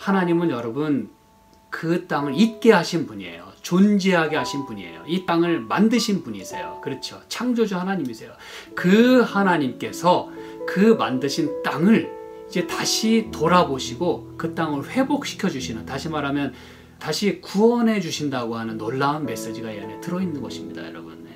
하나님은 여러분 그 땅을 있게 하신 분이에요. 존재하게 하신 분이에요. 이 땅을 만드신 분이세요. 그렇죠. 창조주 하나님이세요. 그 하나님께서 그 만드신 땅을 이제 다시 돌아보시고 그 땅을 회복시켜 주시는, 다시 말하면 다시 구원해 주신다고 하는 놀라운 메시지가 이 안에 들어있는 것입니다, 여러분. 네.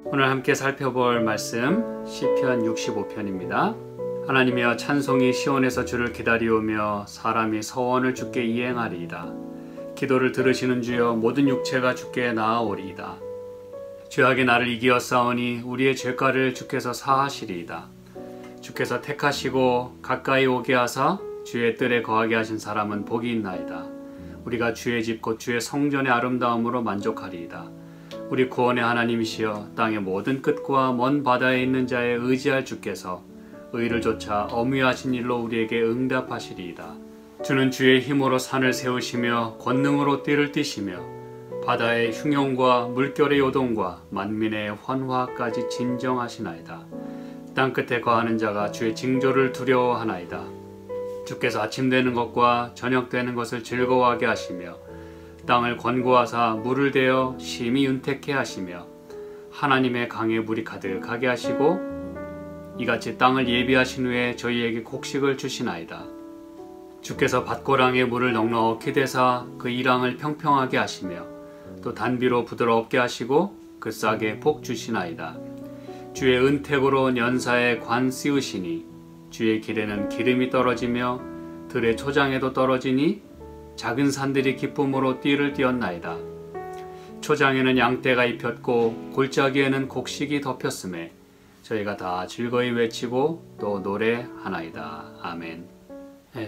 오늘 함께 살펴볼 말씀 시편 65편입니다. 하나님이여 찬송이 시온에서 주를 기다리오며 사람이 서원을 주께 이행하리이다. 기도를 들으시는 주여 모든 육체가 주께 나아오리이다. 죄악이 나를 이기어 싸우니 우리의 죄가를 주께서 사하시리이다. 주께서 택하시고 가까이 오게 하사 주의 뜰에 거하게 하신 사람은 복이 있나이다. 우리가 주의 집 곧 주의 성전의 아름다움으로 만족하리이다. 우리 구원의 하나님이시여 땅의 모든 끝과 먼 바다에 있는 자에 의지할 주께서 의를 좇아 어미하신 일로 우리에게 응답하시리이다. 주는 주의 힘으로 산을 세우시며 권능으로 띠를 띠시며 바다의 흉용과 물결의 요동과 만민의 환화까지 진정하시나이다. 땅끝에 거하는 자가 주의 징조를 두려워하나이다. 주께서 아침 되는 것과 저녁 되는 것을 즐거워하게 하시며 땅을 권고하사 물을 대어 심히 윤택케 하시며 하나님의 강에 물이 가득하게 하시고 이같이 땅을 예비하신 후에 저희에게 곡식을 주시나이다. 주께서 밭고랑에 물을 넉넉히 대사 그 이랑을 평평하게 하시며 또 단비로 부드럽게 하시고 그 싹에 복 주시나이다. 주의 은택으로 연사에 관 씌우시니 주의 길에는 기름이 떨어지며 들의 초장에도 떨어지니 작은 산들이 기쁨으로 띠를 띄었나이다. 초장에는 양떼가 입혔고 골짜기에는 곡식이 덮였음에 저희가 다 즐거이 외치고 또 노래하나이다. 아멘.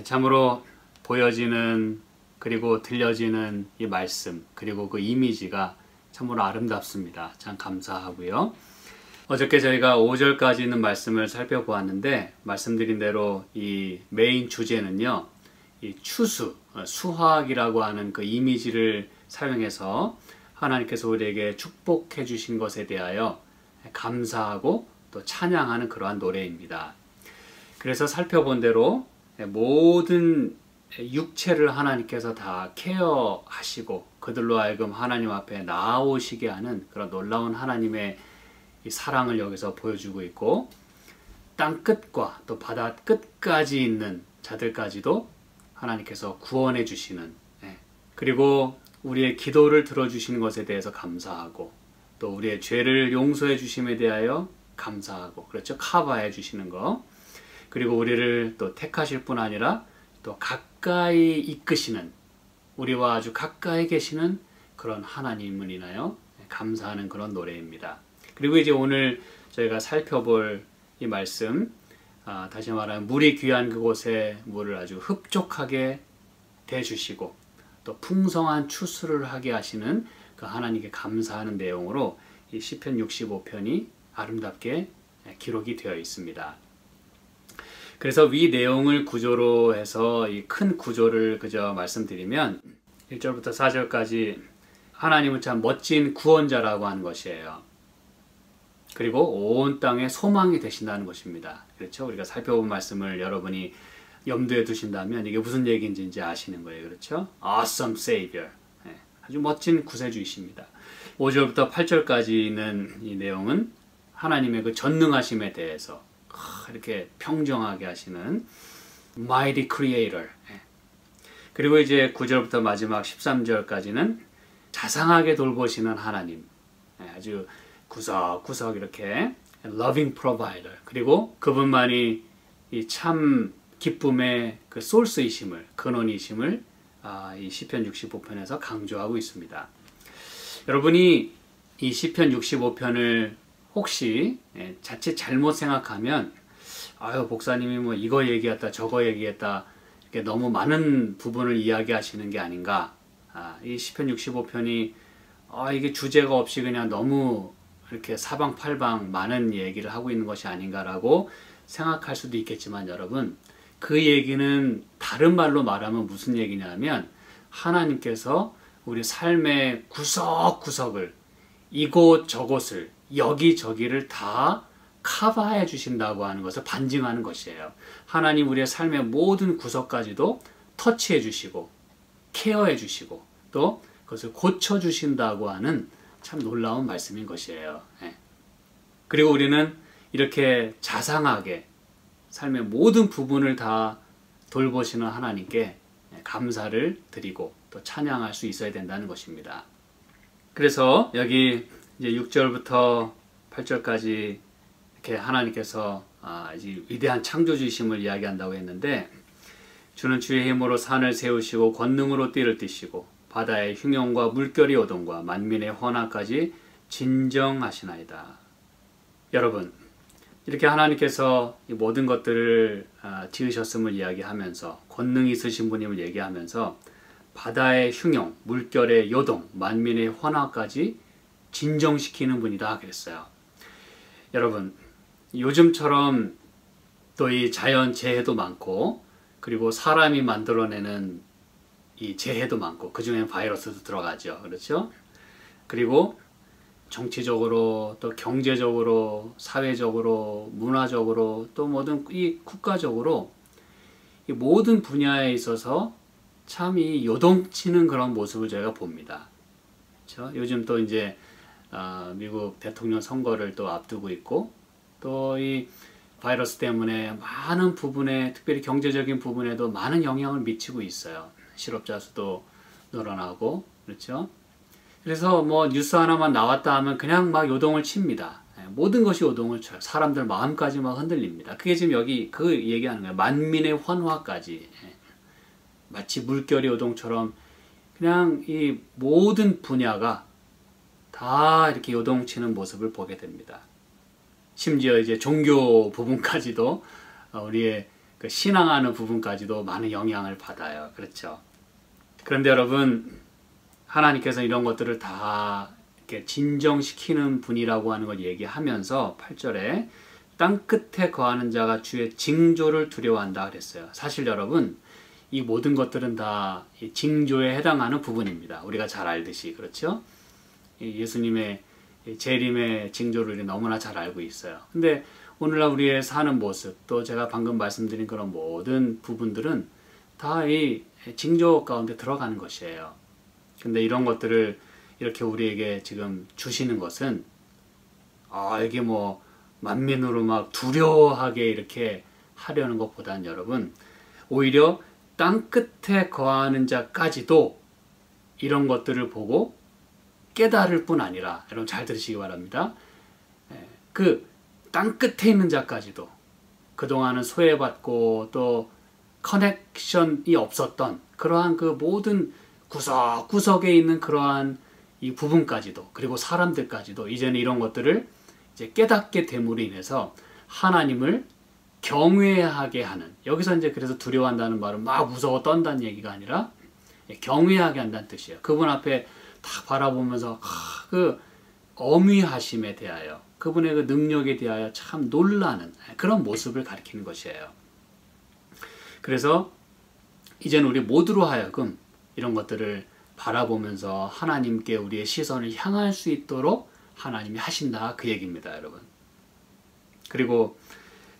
참으로 보여지는 그리고 들려지는 이 말씀 그리고 그 이미지가 참으로 아름답습니다. 참 감사하고요. 어저께 저희가 5절까지 있는 말씀을 살펴보았는데 말씀드린 대로 이 메인 주제는요. 이 추수, 수확이라고 하는 그 이미지를 사용해서 하나님께서 우리에게 축복해 주신 것에 대하여 감사하고 또 찬양하는 그러한 노래입니다. 그래서 살펴본 대로 모든 육체를 하나님께서 다 케어하시고 그들로 하여금 하나님 앞에 나아오시게 하는 그런 놀라운 하나님의 이 사랑을 여기서 보여주고 있고 땅 끝과 또 바다 끝까지 있는 자들까지도 하나님께서 구원해 주시는 그리고 우리의 기도를 들어주시는 것에 대해서 감사하고 또 우리의 죄를 용서해 주심에 대하여 감사하고 그렇죠. 커버해 주시는 거 그리고 우리를 또 택하실 뿐 아니라 또 가까이 이끄시는 우리와 아주 가까이 계시는 그런 하나님을 인하여 감사하는 그런 노래입니다. 그리고 이제 오늘 저희가 살펴볼 이 말씀 다시 말하면 물이 귀한 그곳에 물을 아주 흡족하게 대주시고 또 풍성한 추수를 하게 하시는 그 하나님께 감사하는 내용으로 이 시편 65편이 아름답게 기록이 되어 있습니다. 그래서 위 내용을 구조로 해서 이 큰 구조를 그저 말씀드리면 1절부터 4절까지 하나님은 참 멋진 구원자라고 하는 것이에요. 그리고 온 땅에 소망이 되신다는 것입니다. 그렇죠? 우리가 살펴본 말씀을 여러분이 염두에 두신다면 이게 무슨 얘기인지 이제 아시는 거예요. 그렇죠? Awesome Savior. 아주 멋진 구세주이십니다. 5절부터 8절까지는 이 내용은 하나님의 그 전능하심에 대해서 이렇게 평정하게 하시는 Mighty Creator. 그리고 이제 9절부터 마지막 13절까지는 자상하게 돌보시는 하나님. 아주 구석구석 이렇게 Loving Provider. 그리고 그분만이 이 참 기쁨의 그 소스이심을, 근원이심을 이 시편 65편에서 강조하고 있습니다. 여러분이 이 시편 65편을 혹시 자칫 잘못 생각하면 아유 목사님이 뭐 이거 얘기했다 저거 얘기했다 이렇게 너무 많은 부분을 이야기하시는 게 아닌가. 이 시편 65편이 이게 주제가 없이 그냥 너무 이렇게 사방팔방 많은 얘기를 하고 있는 것이 아닌가라고 생각할 수도 있겠지만 여러분 그 얘기는 다른 말로 말하면 무슨 얘기냐면 하나님께서 우리 삶의 구석구석을 이곳저곳을 여기저기를 다 커버해 주신다고 하는 것을 반증하는 것이에요. 하나님 우리의 삶의 모든 구석까지도 터치해 주시고 케어해 주시고 또 그것을 고쳐 주신다고 하는 참 놀라운 말씀인 것이에요. 그리고 우리는 이렇게 자상하게 삶의 모든 부분을 다 돌보시는 하나님께 감사를 드리고 또 찬양할 수 있어야 된다는 것입니다. 그래서 여기 이제 6절부터 8절까지 이렇게 하나님께서 이제 위대한 창조주이심을 이야기한다고 했는데, 주는 주의 힘으로 산을 세우시고 권능으로 띠를 띠시고 바다의 흉용과 물결의 요동과 만민의 헌화까지 진정하시나이다. 여러분, 이렇게 하나님께서 이 모든 것들을 지으셨음을 이야기하면서 권능이 있으신 분임을 얘기하면서 바다의 흉용, 물결의 요동, 만민의 헌화까지 진정시키는 분이다 그랬어요. 여러분, 요즘처럼 또 이 자연 재해도 많고 그리고 사람이 만들어내는 이 재해도 많고 그 중에 바이러스도 들어가죠. 그렇죠? 그리고 정치적으로 또 경제적으로 사회적으로 문화적으로 또 모든 이 국가적으로 이 모든 분야에 있어서 참 이 요동치는 그런 모습을 저희가 봅니다. 그렇죠? 요즘 또 이제 미국 대통령 선거를 또 앞두고 있고 또 이 바이러스 때문에 많은 부분에 특별히 경제적인 부분에도 많은 영향을 미치고 있어요. 실업자 수도 늘어나고 그렇죠? 그래서 뭐 뉴스 하나만 나왔다 하면 그냥 막 요동을 칩니다. 모든 것이 요동을 쳐요. 사람들 마음까지 막 흔들립니다. 그게 지금 여기 그 얘기하는 거예요. 만민의 환화까지. 마치 물결의 요동처럼 그냥 이 모든 분야가 다 이렇게 요동치는 모습을 보게 됩니다. 심지어 이제 종교 부분까지도 우리의 그 신앙하는 부분까지도 많은 영향을 받아요. 그렇죠? 그런데 여러분, 하나님께서 이런 것들을 다 이렇게 진정시키는 분이라고 하는 걸 얘기하면서 8절에 땅 끝에 거하는 자가 주의 징조를 두려워한다 그랬어요. 사실 여러분, 이 모든 것들은 다 징조에 해당하는 부분입니다. 우리가 잘 알듯이. 그렇죠? 예수님의 재림의 징조를 너무나 잘 알고 있어요. 근데 오늘날 우리의 사는 모습, 또 제가 방금 말씀드린 그런 모든 부분들은 다 이 징조 가운데 들어가는 것이에요. 근데 이런 것들을 이렇게 우리에게 지금 주시는 것은 이게 뭐 만민으로 막 두려워하게 이렇게 하려는 것보다는 여러분, 오히려 땅 끝에 거하는 자까지도 이런 것들을 보고 깨달을 뿐 아니라, 여러분 잘 들으시기 바랍니다. 그 땅 끝에 있는 자까지도 그동안은 소외받고 또 커넥션이 없었던 그러한 그 모든 구석구석에 있는 그러한 이 부분까지도, 그리고 사람들까지도 이제는 이런 것들을 이제 깨닫게 됨으로 인해서 하나님을 경외하게 하는, 여기서 이제 그래서 두려워한다는 말은 막 무서워 떤다는 얘기가 아니라 경외하게 한다는 뜻이에요. 그분 앞에 딱 바라보면서 그 어미하심에 대하여, 그분의 그 능력에 대하여 참 놀라는 그런 모습을 가리키는 것이에요. 그래서 이제는 우리 모두로 하여금 이런 것들을 바라보면서 하나님께 우리의 시선을 향할 수 있도록 하나님이 하신다, 그 얘기입니다, 여러분. 그리고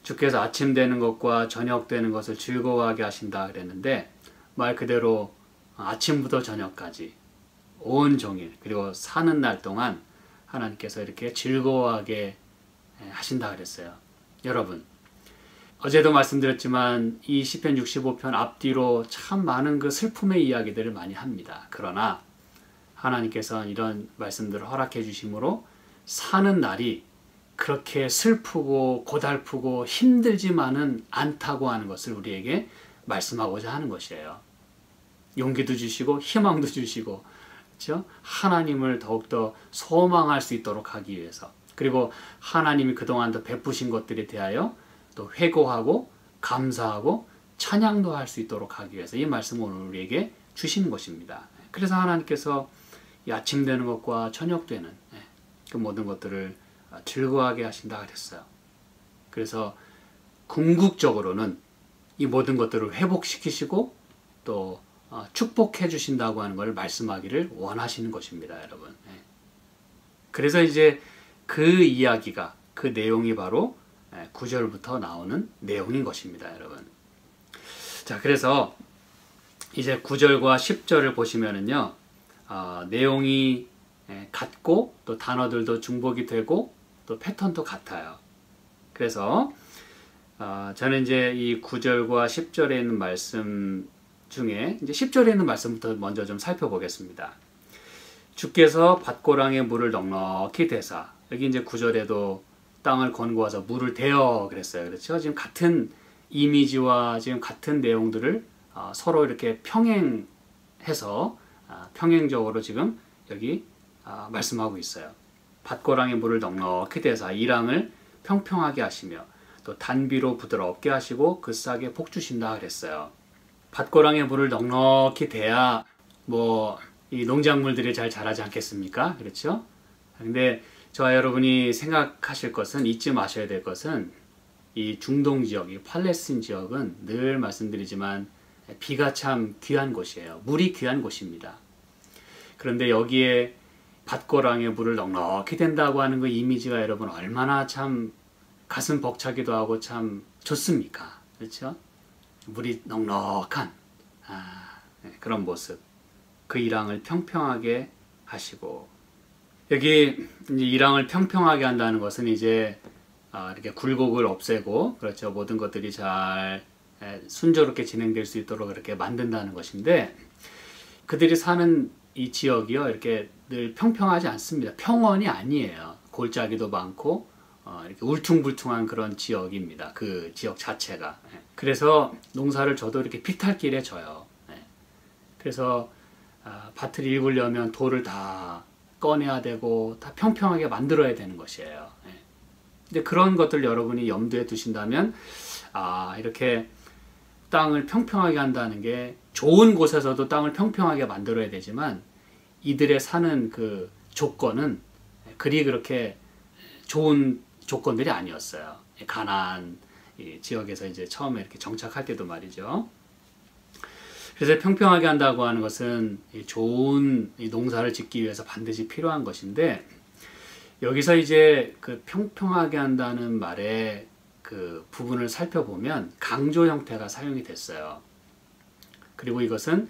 주께서 아침 되는 것과 저녁 되는 것을 즐거워하게 하신다 그랬는데, 말 그대로 아침부터 저녁까지 온종일, 그리고 사는 날 동안 하나님께서 이렇게 즐거워하게 하신다 그랬어요. 여러분, 어제도 말씀드렸지만 이 시편 65편 앞뒤로 참 많은 그 슬픔의 이야기들을 많이 합니다. 그러나 하나님께서는 이런 말씀들을 허락해 주심으로 사는 날이 그렇게 슬프고 고달프고 힘들지만은 않다고 하는 것을 우리에게 말씀하고자 하는 것이에요. 용기도 주시고 희망도 주시고, 그렇죠? 하나님을 더욱더 소망할 수 있도록 하기 위해서, 그리고 하나님이 그동안 더 베푸신 것들에 대하여 또 회고하고 감사하고 찬양도 할 수 있도록 하기 위해서 이 말씀을 오늘 우리에게 주시는 것입니다. 그래서 하나님께서 이 아침 되는 것과 저녁 되는 그 모든 것들을 즐거워하게 하신다 그랬어요. 그래서 궁극적으로는 이 모든 것들을 회복시키시고 또 축복해 주신다고 하는 걸 말씀하기를 원하시는 것입니다, 여러분. 그래서 이제 그 이야기가, 그 내용이 바로 9절부터 나오는 내용인 것입니다, 여러분. 자, 그래서 이제 9절과 10절을 보시면은요, 내용이 같고 또 단어들도 중복이 되고 또 패턴도 같아요. 그래서 저는 이제 이 9절과 10절에 있는 말씀 중에 이제 10절에 있는 말씀부터 먼저 좀 살펴보겠습니다. 주께서 밭고랑에 물을 넉넉히 대사, 여기 이제 9절에도 땅을 건고와서 물을 대어 그랬어요. 그렇죠? 지금 같은 이미지와 지금 같은 내용들을 서로 이렇게 평행해서 평행적으로 지금 여기 말씀하고 있어요. 밭고랑에 물을 넉넉히 대사 이랑을 평평하게 하시며 또 단비로 부드럽게 하시고 그 싹에 복 주신다 그랬어요. 밭고랑에 물을 넉넉히 대야 뭐 이 농작물들이 잘 자라지 않겠습니까? 그렇죠? 근데 저와 여러분이 생각하실 것은, 잊지 마셔야 될 것은, 이 중동 지역, 이 팔레스틴 지역은 늘 말씀드리지만 비가 참 귀한 곳이에요. 물이 귀한 곳입니다. 그런데 여기에 밭고랑에 물을 넉넉히 된다고 하는 그 이미지가 여러분 얼마나 참 가슴 벅차기도 하고 참 좋습니까? 그렇죠? 물이 넉넉한 그런 모습. 그 이랑을 평평하게 하시고, 여기 이제 이랑을 평평하게 한다는 것은 이제 이렇게 굴곡을 없애고, 그렇죠, 모든 것들이 잘 순조롭게 진행될 수 있도록 그렇게 만든다는 것인데, 그들이 사는 이 지역이요 이렇게 늘 평평하지 않습니다. 평원이 아니에요. 골짜기도 많고 이렇게 울퉁불퉁한 그런 지역입니다. 그 지역 자체가. 그래서 농사를 져도 이렇게 비탈길에 져요. 그래서 밭을 일구려면 돌을 다 꺼내야 되고 다 평평하게 만들어야 되는 것이에요. 근데 그런 것들 여러분이 염두에 두신다면 이렇게 땅을 평평하게 한다는 게, 좋은 곳에서도 땅을 평평하게 만들어야 되지만 이들의 사는 그 조건은 그리 그렇게 좋은 조건들이 아니었어요. 가나안 지역에서 이제 처음에 이렇게 정착할 때도 말이죠. 그래서 평평하게 한다고 하는 것은 좋은 농사를 짓기 위해서 반드시 필요한 것인데, 여기서 이제 그 평평하게 한다는 말의 그 부분을 살펴보면 강조 형태가 사용이 됐어요. 그리고 이것은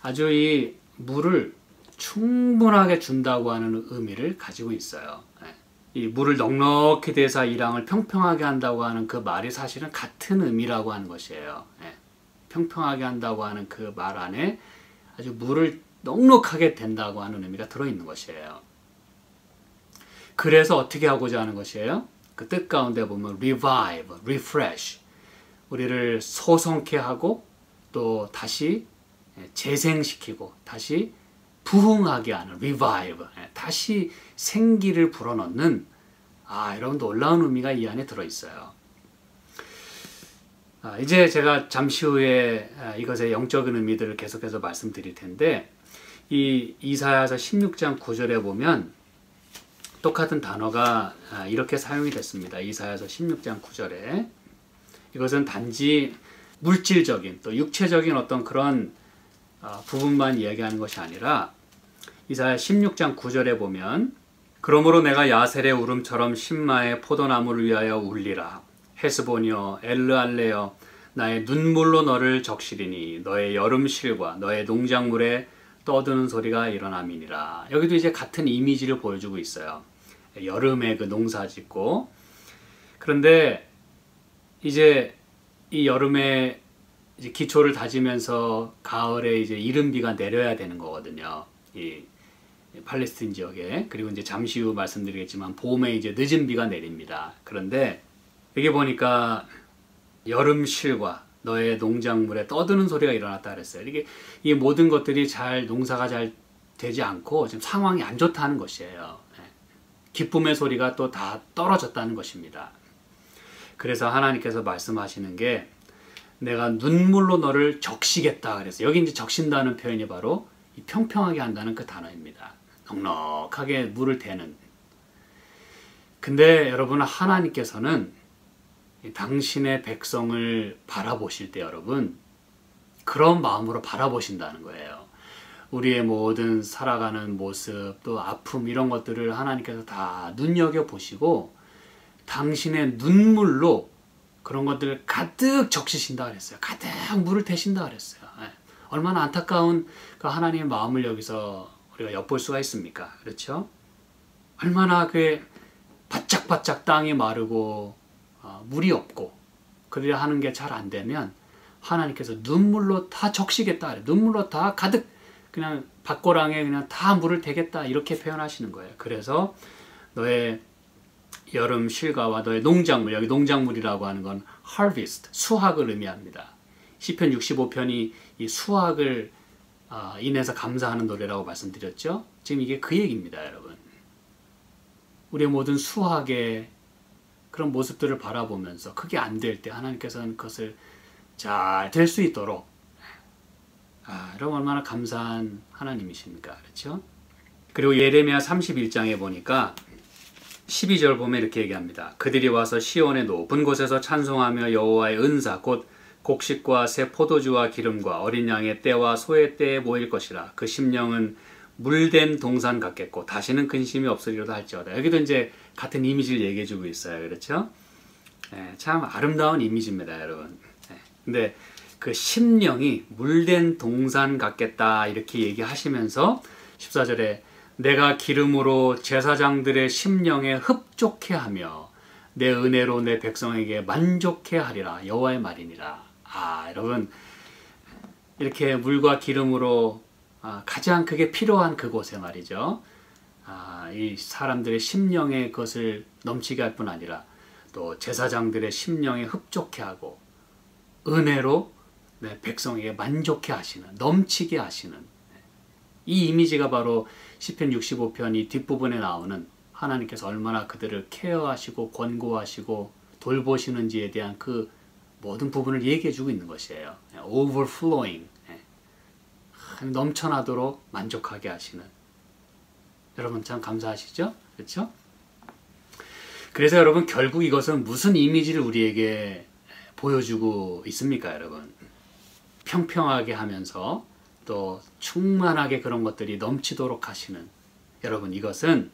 아주 이 물을 충분하게 준다고 하는 의미를 가지고 있어요. 이 물을 넉넉히 대사 이랑을 평평하게 한다고 하는 그 말이 사실은 같은 의미라고 하는 것이에요. 평평하게 한다고 하는 그 말 안에 아주 물을 넉넉하게 된다고 하는 의미가 들어있는 것이에요. 그래서 어떻게 하고자 하는 것이에요? 그 뜻 가운데 보면 revive, refresh, 우리를 소성케 하고 또 다시 재생시키고 다시 부흥하게 하는 revive, 다시 생기를 불어넣는 이런 놀라운 의미가 이 안에 들어있어요. 이제 제가 잠시 후에 이것의 영적인 의미들을 계속해서 말씀드릴 텐데, 이 이사야서 16장 9절에 보면 똑같은 단어가 이렇게 사용이 됐습니다. 이사야서 16장 9절에. 이것은 단지 물질적인 또 육체적인 어떤 그런 부분만 이야기하는 것이 아니라, 이사야 16장 9절에 보면 그러므로 내가 야셀의 울음처럼 신마의 포도나무를 위하여 울리라. 헤스본이여 엘르알레여 나의 눈물로 너를 적시리니 너의 여름실과 너의 농작물에 떠드는 소리가 일어남이니라. 여기도 이제 같은 이미지를 보여주고 있어요. 여름에 그 농사 짓고, 그런데 이제 이 여름에 이제 기초를 다지면서 가을에 이제 이른 비가 내려야 되는 거거든요. 이 팔레스틴 지역에. 그리고 이제 잠시 후 말씀드리겠지만 봄에 이제 늦은 비가 내립니다. 그런데 여기 보니까 여름실과 너의 농작물에 떠드는 소리가 일어났다 그랬어요. 이게 이 모든 것들이 농사가 잘 되지 않고 지금 상황이 안 좋다는 것이에요. 기쁨의 소리가 또 다 떨어졌다는 것입니다. 그래서 하나님께서 말씀하시는 게 내가 눈물로 너를 적시겠다 그래서, 여기 이제 적신다는 표현이 바로 이 평평하게 한다는 그 단어입니다. 넉넉하게 물을 대는. 근데 여러분, 하나님께서는 당신의 백성을 바라보실 때 여러분 그런 마음으로 바라보신다는 거예요. 우리의 모든 살아가는 모습 또 아픔 이런 것들을 하나님께서 다 눈여겨보시고 당신의 눈물로 그런 것들을 가득 적시신다 그랬어요. 가득 물을 태신다 그랬어요. 얼마나 안타까운 그 하나님의 마음을 여기서 우리가 엿볼 수가 있습니까? 그렇죠? 얼마나 그 바짝바짝 땅이 마르고 물이 없고 그래야 하는 게 잘 안 되면 하나님께서 눈물로 다 적시겠다. 눈물로 다 가득 그냥 밭고랑에 그냥 다 물을 대겠다. 이렇게 표현하시는 거예요. 그래서 너의 여름 실과와 너의 농작물, 여기 농작물이라고 하는 건 harvest, 수확을 의미합니다. 시편 65편이 이 수확을 인해서 감사하는 노래라고 말씀드렸죠. 지금 이게 그 얘기입니다, 여러분. 우리의 모든 수확의 그런 모습들을 바라보면서 그게 안 될 때 하나님께서는 그것을 잘 될 수 있도록 여러분 얼마나 감사한 하나님이십니까? 그렇죠? 그리고 예레미야 31장에 보니까 12절 보면 이렇게 얘기합니다. 그들이 와서 시온의 높은 곳에서 찬송하며 여호와의 은사 곧 곡식과 새 포도주와 기름과 어린 양의 떼와 소의 떼에 모일 것이라. 그 심령은 물된 동산 같겠고 다시는 근심이 없으리로다 할지어다. 여기도 이제 같은 이미지를 얘기해 주고 있어요. 그렇죠? 참 아름다운 이미지입니다, 여러분. 근데 그 심령이 물된 동산 같겠다 이렇게 얘기하시면서 14절에 내가 기름으로 제사장들의 심령에 흡족해 하며 내 은혜로 내 백성에게 만족해 하리라. 여호와의 말이니라. 여러분 이렇게 물과 기름으로 가장 그게 필요한 그곳에 말이죠. 이 사람들의 심령의 것을 넘치게 할 뿐 아니라 또 제사장들의 심령에 흡족해 하고 은혜로 내 백성에게 만족해 하시는, 넘치게 하시는 이 이미지가 바로 시편 65편 이 뒷부분에 나오는 하나님께서 얼마나 그들을 케어하시고 권고하시고 돌보시는지에 대한 그 모든 부분을 얘기해 주고 있는 것이에요. overflowing, 넘쳐나도록 만족하게 하시는. 여러분 참 감사하시죠? 그렇죠? 그래서 여러분 결국 이것은 무슨 이미지를 우리에게 보여주고 있습니까, 여러분? 평평하게 하면서 또 충만하게 그런 것들이 넘치도록 하시는. 여러분 이것은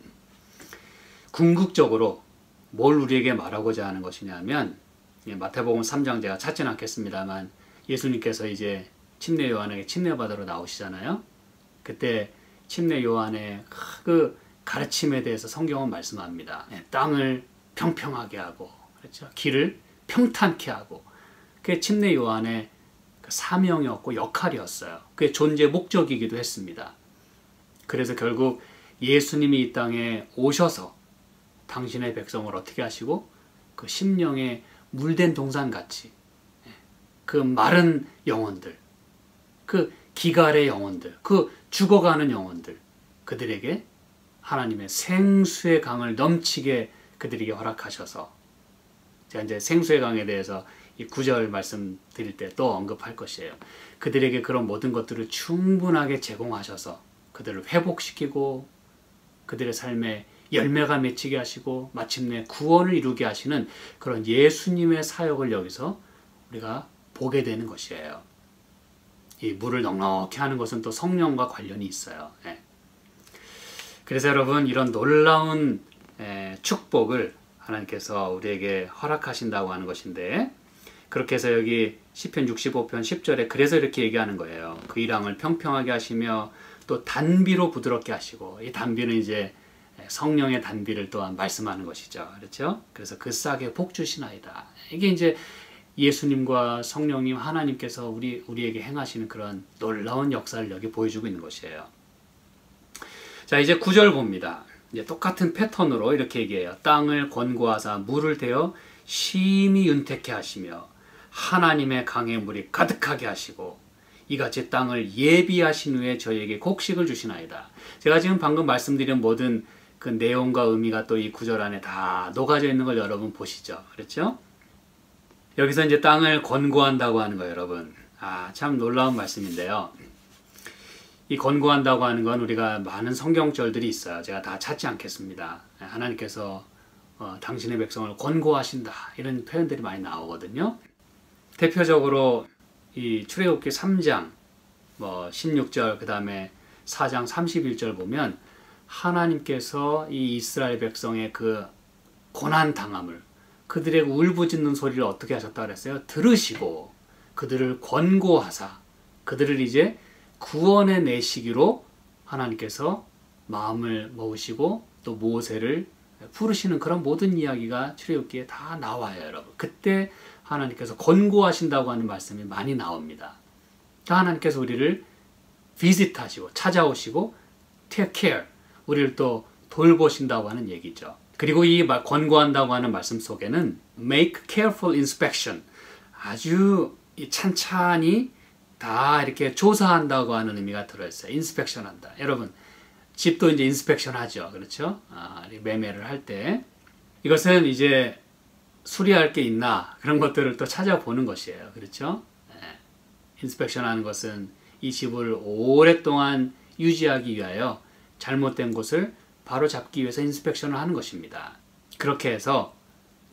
궁극적으로 뭘 우리에게 말하고자 하는 것이냐면 마태복음 3장 제가 찾지는 않겠습니다만 예수님께서 이제 침례 요한에게 침례받으러 나오시잖아요. 그때 침례 요한의 그 가르침에 대해서 성경은 말씀합니다. 땅을 평평하게 하고 그렇죠? 길을 평탄케 하고 그게 침례 요한의 그 사명이었고 역할이었어요. 그게 존재 목적이기도 했습니다. 그래서 결국 예수님이 이 땅에 오셔서 당신의 백성을 어떻게 하시고 그 심령에 물된 동산같이 그 마른 영혼들, 그 기갈의 영혼들, 그 죽어가는 영혼들, 그들에게 하나님의 생수의 강을 넘치게 그들에게 허락하셔서 제가 이제 생수의 강에 대해서 이 9절 말씀 드릴 때 또 언급할 것이에요. 그들에게 그런 모든 것들을 충분하게 제공하셔서 그들을 회복시키고 그들의 삶에 열매가 맺히게 하시고 마침내 구원을 이루게 하시는 그런 예수님의 사역을 여기서 우리가 보게 되는 것이에요. 이 물을 넉넉히 하는 것은 또 성령과 관련이 있어요. 그래서 여러분 이런 놀라운 축복을 하나님께서 우리에게 허락하신다고 하는 것인데 그렇게 해서 여기 시편 65편 10절에 그래서 이렇게 얘기하는 거예요. 그 일왕을 평평하게 하시며 또 단비로 부드럽게 하시고 이 단비는 이제 성령의 단비를 또한 말씀하는 것이죠. 그렇죠? 그래서 그 싹에 복 주시나이다. 이게 이제 예수님과 성령님 하나님께서 우리에게 행하시는 그런 놀라운 역사를 여기 보여주고 있는 것이에요. 자, 이제 9절 봅니다. 이제 똑같은 패턴으로 이렇게 얘기해요. 땅을 권고하사 물을 대어 심히 윤택케 하시며 하나님의 강의 물이 가득하게 하시고 이같이 땅을 예비하신 후에 저희에게 곡식을 주시나이다. 제가 지금 방금 말씀드린 모든 그 내용과 의미가 또 이 구절 안에 다 녹아져 있는 걸 여러분 보시죠. 그렇죠? 여기서 이제 땅을 권고한다고 하는 거예요, 여러분. 참 놀라운 말씀인데요. 이 권고한다고 하는 건 우리가 많은 성경절들이 있어요. 제가 다 찾지 않겠습니다. 하나님께서 당신의 백성을 권고하신다. 이런 표현들이 많이 나오거든요. 대표적으로 이 출애굽기 3장 16절 그 다음에 4장 31절 보면 하나님께서 이 이스라엘 백성의 그 고난 당함을 그들의 울부짖는 소리를 어떻게 하셨다 그랬어요? 들으시고 그들을 권고하사 그들을 이제 구원해 내시기로 하나님께서 마음을 먹으시고 또 모세를 부르시는 그런 모든 이야기가 출애굽기에 다 나와요, 여러분. 그때 하나님께서 권고하신다고 하는 말씀이 많이 나옵니다. 하나님께서 우리를 비짓하시고 찾아오시고 take care, 우리를 또 돌보신다고 하는 얘기죠. 그리고 이 권고한다고 하는 말씀 속에는 make careful inspection, 아주 찬찬히 다 이렇게 조사한다고 하는 의미가 들어있어요. 인스펙션 한다. 여러분, 집도 이제 인스펙션 하죠. 그렇죠? 매매를 할 때. 이것은 이제 수리할 게 있나 그런 것들을 또 찾아보는 것이에요. 그렇죠? 인스펙션 하는 것은 이 집을 오랫동안 유지하기 위하여 잘못된 곳을 바로 잡기 위해서 인스펙션을 하는 것입니다. 그렇게 해서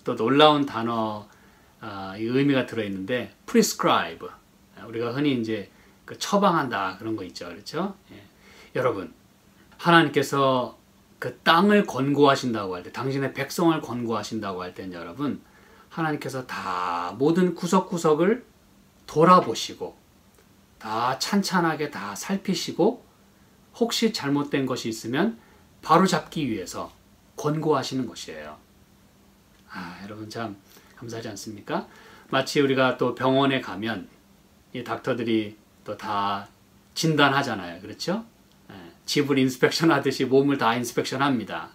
또 놀라운 단어 의미가 들어있는데 prescribe, 우리가 흔히 이제 그 처방한다 그런 거 있죠. 그렇죠? 여러분, 하나님께서 그 땅을 권고하신다고 할 때, 당신의 백성을 권고하신다고 할 때는 여러분, 하나님께서 다 모든 구석구석을 돌아보시고 다 찬찬하게 다 살피시고 혹시 잘못된 것이 있으면 바로 잡기 위해서 권고하시는 것이에요. 여러분 참 감사하지 않습니까? 마치 우리가 또 병원에 가면 이 닥터들이 또 다 진단하잖아요. 그렇죠? 집을 인스펙션 하듯이 몸을 다 인스펙션 합니다.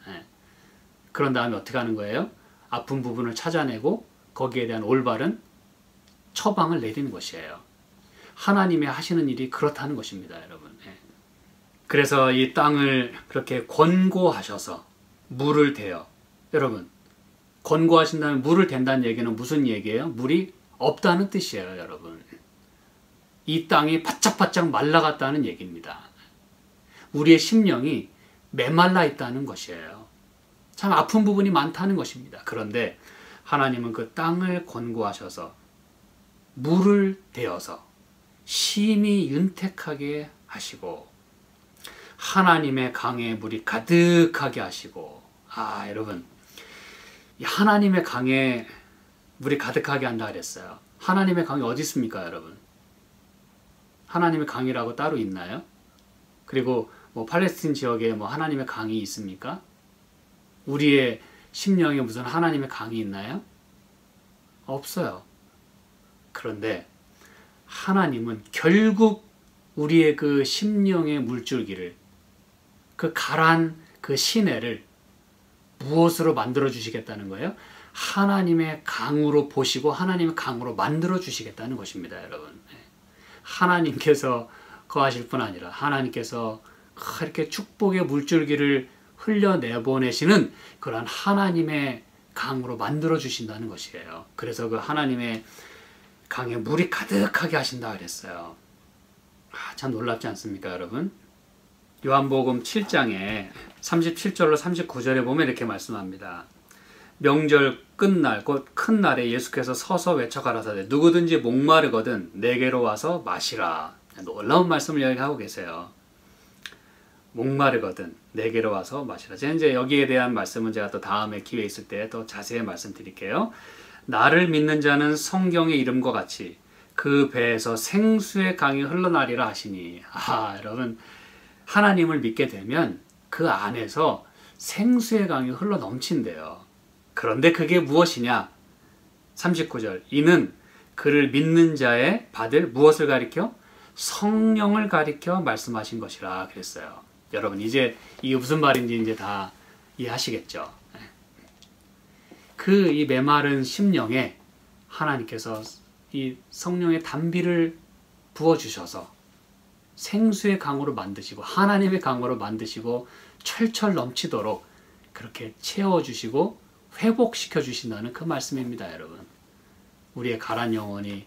그런 다음에 어떻게 하는 거예요? 아픈 부분을 찾아내고 거기에 대한 올바른 처방을 내리는 것이에요. 하나님의 하시는 일이 그렇다는 것입니다, 여러분. 그래서 이 땅을 그렇게 권고하셔서 물을 대요. 여러분, 권고하신다면 물을 댄다는 얘기는 무슨 얘기예요? 물이 없다는 뜻이에요, 여러분. 이 땅이 바짝바짝 말라갔다는 얘기입니다. 우리의 심령이 메말라 있다는 것이에요. 참 아픈 부분이 많다는 것입니다. 그런데 하나님은 그 땅을 권고하셔서 물을 대어서 심히 윤택하게 하시고 하나님의 강에 물이 가득하게 하시고, 여러분, 하나님의 강에 물이 가득하게 한다 그랬어요. 하나님의 강이 어디 있습니까, 여러분? 하나님의 강이라고 따로 있나요? 그리고 뭐 팔레스틴 지역에 뭐 하나님의 강이 있습니까? 우리의 심령에 무슨 하나님의 강이 있나요? 없어요. 그런데 하나님은 결국 우리의 그 심령의 물줄기를, 그 가란 그 시내를 무엇으로 만들어 주시겠다는 거예요? 하나님의 강으로 보시고 하나님의 강으로 만들어 주시겠다는 것입니다, 여러분. 하나님께서 거하실 뿐 아니라 하나님께서 이렇게 축복의 물줄기를 흘려내보내시는 그런 하나님의 강으로 만들어 주신다는 것이에요. 그래서 그 하나님의 강에 물이 가득하게 하신다 그랬어요. 참 놀랍지 않습니까, 여러분? 요한복음 7장에 37절로 39절에 보면 이렇게 말씀합니다. 명절 끝날 곧 큰 날에 예수께서 서서 외쳐 가라사대 누구든지 목마르거든 내게로 와서 마시라. 놀라운 말씀을 이야기하고 계세요. 목마르거든 내게로 와서 마시라. 제가 이제 여기에 대한 말씀은 제가 또 다음에 기회 있을 때 또 자세히 말씀드릴게요. 나를 믿는 자는 성경의 이름과 같이 그 배에서 생수의 강이 흘러나리라 하시니. 여러분, 하나님을 믿게 되면 그 안에서 생수의 강이 흘러 넘친대요. 그런데 그게 무엇이냐? 39절. 이는 그를 믿는 자의 받을 무엇을 가리켜? 성령을 가리켜 말씀하신 것이라 그랬어요. 여러분, 이제 이게 무슨 말인지 이제 다 이해하시겠죠? 이 메마른 심령에 하나님께서 이 성령의 단비를 부어주셔서 생수의 강으로 만드시고 하나님의 강으로 만드시고 철철 넘치도록 그렇게 채워주시고 회복시켜 주신다는 그 말씀입니다, 여러분. 우리의 가란 영혼이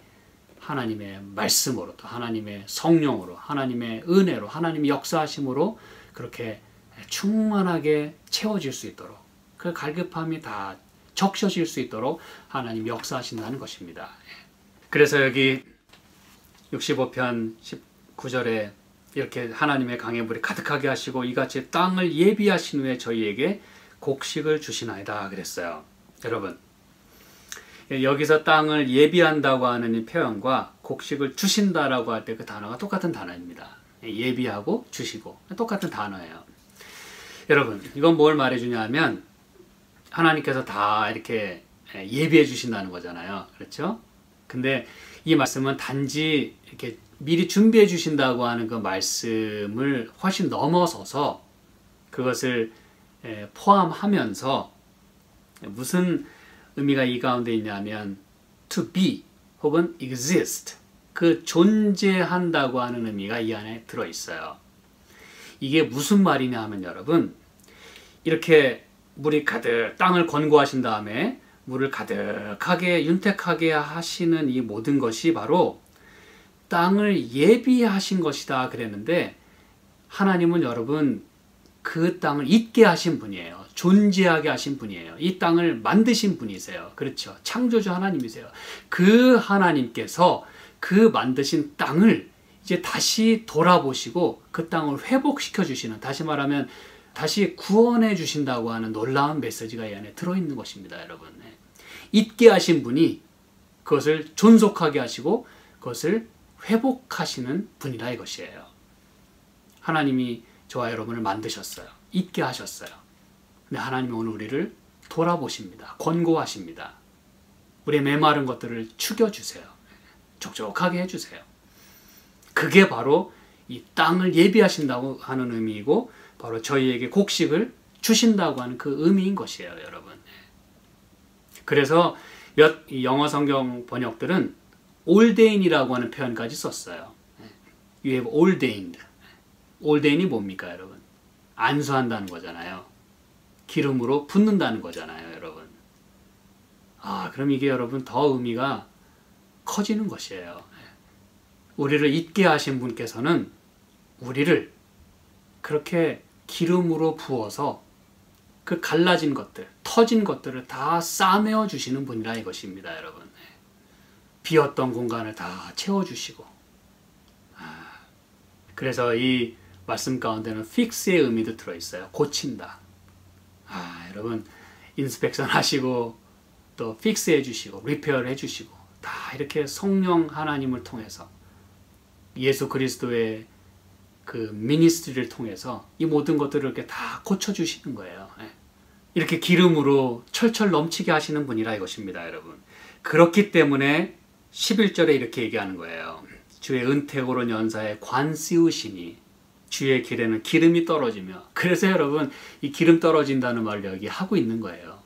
하나님의 말씀으로 또 하나님의 성령으로 하나님의 은혜로 하나님의 역사하심으로 그렇게 충만하게 채워질 수 있도록 그 갈급함이 다 적셔질 수 있도록 하나님 역사하신다는 것입니다. 그래서 여기 65편 19절에 이렇게 하나님의 강의 물이 가득하게 하시고 이같이 땅을 예비하신 후에 저희에게 곡식을 주시나이다 그랬어요. 여러분, 여기서 땅을 예비한다고 하는 이 표현과 곡식을 주신다라고 할 때 그 단어가 똑같은 단어입니다. 예비하고 주시고 똑같은 단어예요. 여러분, 이건 뭘 말해주냐면 하나님께서 다 이렇게 예비해 주신다는 거잖아요. 그렇죠? 근데 이 말씀은 단지 이렇게 미리 준비해 주신다고 하는 그 말씀을 훨씬 넘어서서 그것을 포함하면서 무슨 의미가 이 가운데 있냐면 to be 혹은 exist, 그 존재한다고 하는 의미가 이 안에 들어있어요. 이게 무슨 말이냐 하면 여러분, 이렇게 물이 가득 땅을 권고하신 다음에 물을 가득하게 윤택하게 하시는 이 모든 것이 바로 땅을 예비하신 것이다 그랬는데, 하나님은 여러분 그 땅을 있게 하신 분이에요. 존재하게 하신 분이에요. 이 땅을 만드신 분이세요. 그렇죠? 창조주 하나님이세요. 그 하나님께서 그 만드신 땅을 이제 다시 돌아보시고 그 땅을 회복시켜 주시는, 다시 말하면 다시 구원해 주신다고 하는 놀라운 메시지가 이 안에 들어있는 것입니다. 여러분, 있게 하신 분이 그것을 존속하게 하시고 그것을 회복하시는 분이라 이것이에요. 하나님이 저와 여러분을 만드셨어요. 있게 하셨어요. 근데 하나님이 오늘 우리를 돌아보십니다. 권고하십니다. 우리의 메마른 것들을 축여주세요. 촉촉하게 해주세요. 그게 바로 이 땅을 예비하신다고 하는 의미이고, 바로 저희에게 곡식을 주신다고 하는 그 의미인 것이에요, 여러분. 그래서 몇 영어 성경 번역들은 ordain이라고 하는 표현까지 썼어요. You have ordained. ordain이 뭡니까, 여러분? 안수한다는 거잖아요. 기름으로 붓는다는 거잖아요, 여러분. 그럼 이게 여러분 더 의미가 커지는 것이에요. 우리를 있게 하신 분께서는 우리를 그렇게 기름으로 부어서 그 갈라진 것들, 터진 것들을 다 싸매어 주시는 분이라 이것입니다, 여러분. 비었던 공간을 다 채워주시고. 그래서 이 말씀 가운데는 fix의 의미도 들어있어요. 고친다. 여러분, 인스펙션 하시고 또 fix 해주시고 repair 해주시고 다 이렇게 성령 하나님을 통해서 예수 그리스도의 그 미니스트리를 통해서 이 모든 것들을 이렇게 다 고쳐주시는 거예요. 이렇게 기름으로 철철 넘치게 하시는 분이라 이것입니다, 여러분. 그렇기 때문에 11절에 이렇게 얘기하는 거예요. 주의 은택으로 연사에 관 씌우시니 주의 길에는 기름이 떨어지며. 그래서 여러분, 이 기름 떨어진다는 말을 여기 하고 있는 거예요.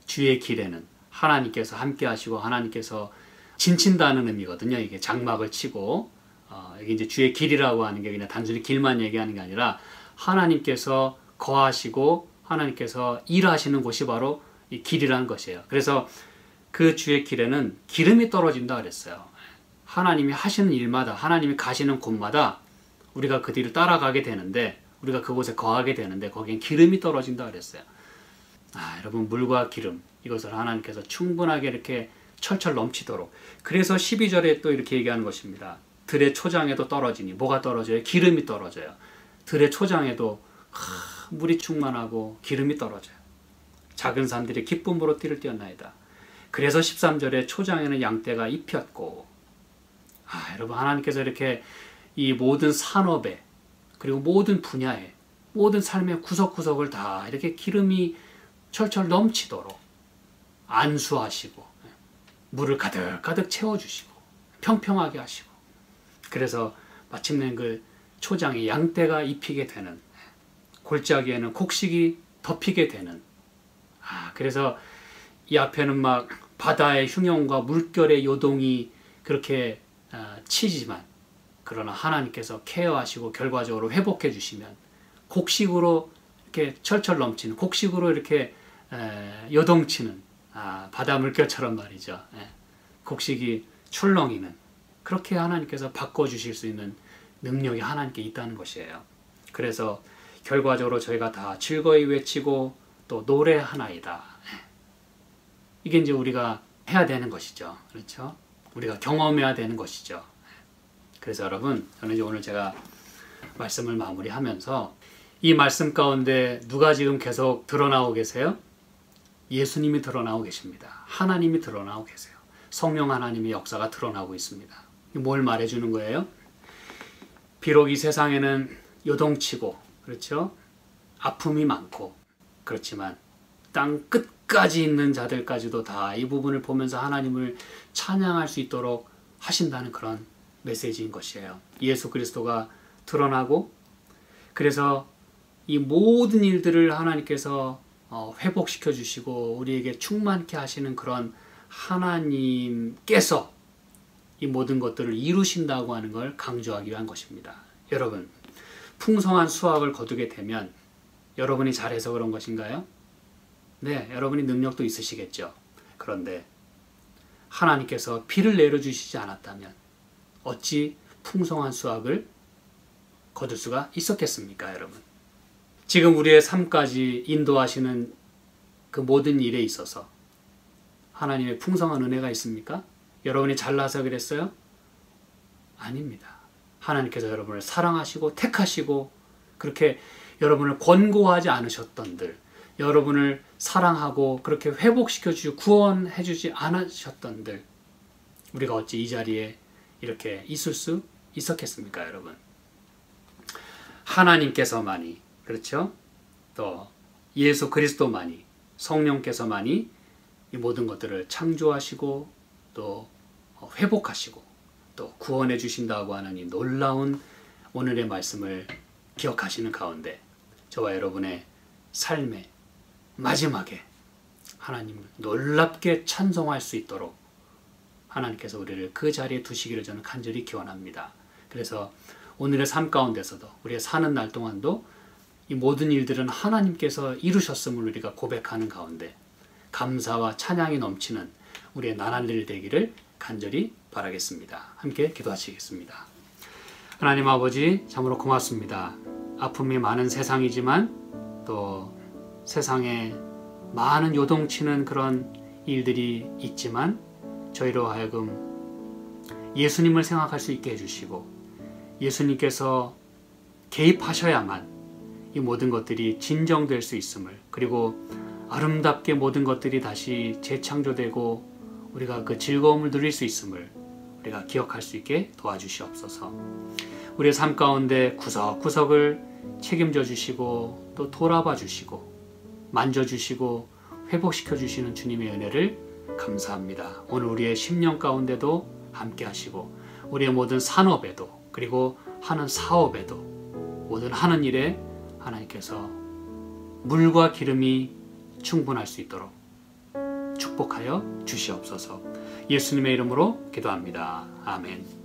주의 길에는 하나님께서 함께 하시고 하나님께서 진친다는 의미거든요. 이게 장막을 치고 이게 이제 주의 길이라고 하는 게 그냥 단순히 길만 얘기하는 게 아니라 하나님께서 거하시고 하나님께서 일하시는 곳이 바로 이 길이라는 것이에요. 그래서 그 주의 길에는 기름이 떨어진다 그랬어요. 하나님이 하시는 일마다, 하나님이 가시는 곳마다 우리가 그 뒤를 따라가게 되는데, 우리가 그곳에 거하게 되는데 거기엔 기름이 떨어진다 그랬어요. 여러분, 물과 기름, 이것을 하나님께서 충분하게 이렇게 철철 넘치도록. 그래서 12절에 또 이렇게 얘기하는 것입니다. 들의 초장에도 떨어지니. 뭐가 떨어져요? 기름이 떨어져요. 들의 초장에도 물이 충만하고 기름이 떨어져요. 작은 산들이 기쁨으로 띠를 띄었나이다. 그래서 13절에 초장에는 양떼가 입혔고. 여러분, 하나님께서 이렇게 이 모든 산업에, 그리고 모든 분야에, 모든 삶의 구석구석을 다 이렇게 기름이 철철 넘치도록 안수하시고 물을 가득가득 채워주시고 평평하게 하시고, 그래서 마침내 그 초장에 양떼가 입히게 되는, 골짜기에는 곡식이 덮이게 되는. 그래서 이 앞에는 막 바다의 흉용과 물결의 요동이 그렇게 치지만, 그러나 하나님께서 케어하시고 결과적으로 회복해 주시면 곡식으로 이렇게 철철 넘치는, 곡식으로 이렇게 요동치는 바다 물결처럼 말이죠. 곡식이 출렁이는, 그렇게 하나님께서 바꿔주실 수 있는 능력이 하나님께 있다는 것이에요. 그래서 결과적으로 저희가 다 즐거이 외치고 또 노래하나이다. 이게 이제 우리가 해야 되는 것이죠. 그렇죠? 우리가 경험해야 되는 것이죠. 그래서 여러분, 저는 이제 오늘 제가 말씀을 마무리하면서 이 말씀 가운데 누가 지금 계속 드러나고 계세요? 예수님이 드러나고 계십니다. 하나님이 드러나고 계세요. 성령 하나님의 역사가 드러나고 있습니다. 뭘 말해주는 거예요? 비록 이 세상에는 요동치고, 그렇죠? 아픔이 많고, 그렇지만 땅 끝까지 있는 자들까지도 다 이 부분을 보면서 하나님을 찬양할 수 있도록 하신다는 그런 메시지인 것이에요. 예수 그리스도가 드러나고, 그래서 이 모든 일들을 하나님께서 회복시켜 주시고 우리에게 충만케 하시는 그런 하나님께서 이 모든 것들을 이루신다고 하는 걸 강조하기 위한 것입니다. 여러분, 풍성한 수확을 거두게 되면 여러분이 잘해서 그런 것인가요? 네, 여러분이 능력도 있으시겠죠. 그런데 하나님께서 비를 내려주시지 않았다면 어찌 풍성한 수확을 거둘 수가 있었겠습니까, 여러분? 지금 우리의 삶까지 인도하시는 그 모든 일에 있어서 하나님의 풍성한 은혜가 있습니까? 여러분이 잘나서 그랬어요? 아닙니다. 하나님께서 여러분을 사랑하시고 택하시고 그렇게 여러분을 권고하지 않으셨던들, 여러분을 사랑하고 그렇게 회복시켜 주시고 구원해 주지 않으셨던들, 우리가 어찌 이 자리에 이렇게 있을 수 있었겠습니까, 여러분? 하나님께서만이, 그렇죠? 또 예수 그리스도만이, 성령께서만이 이 모든 것들을 창조하시고 또 회복하시고 또 구원해 주신다고 하는 이 놀라운 오늘의 말씀을 기억하시는 가운데 저와 여러분의 삶의 마지막에 하나님을 놀랍게 찬송할 수 있도록 하나님께서 우리를 그 자리에 두시기를 저는 간절히 기원합니다. 그래서 오늘의 삶 가운데서도 우리의 사는 날 동안도 이 모든 일들은 하나님께서 이루셨음을 우리가 고백하는 가운데 감사와 찬양이 넘치는 우리의 나날일 되기를 간절히 바라겠습니다. 함께 기도하시겠습니다. 하나님 아버지, 참으로 고맙습니다. 아픔이 많은 세상이지만 또 세상에 많은 요동치는 그런 일들이 있지만 저희로 하여금 예수님을 생각할 수 있게 해주시고 예수님께서 개입하셔야만 이 모든 것들이 진정될 수 있음을, 그리고 아름답게 모든 것들이 다시 재창조되고 우리가 그 즐거움을 누릴 수 있음을 우리가 기억할 수 있게 도와주시옵소서. 우리의 삶 가운데 구석구석을 책임져 주시고 또 돌아봐 주시고 만져주시고 회복시켜 주시는 주님의 은혜를 감사합니다. 오늘 우리의 심령 가운데도 함께 하시고 우리의 모든 산업에도 그리고 하는 사업에도 모든 하는 일에 하나님께서 물과 기름이 충분할 수 있도록 축복하여 주시옵소서. 예수님의 이름으로 기도합니다. 아멘.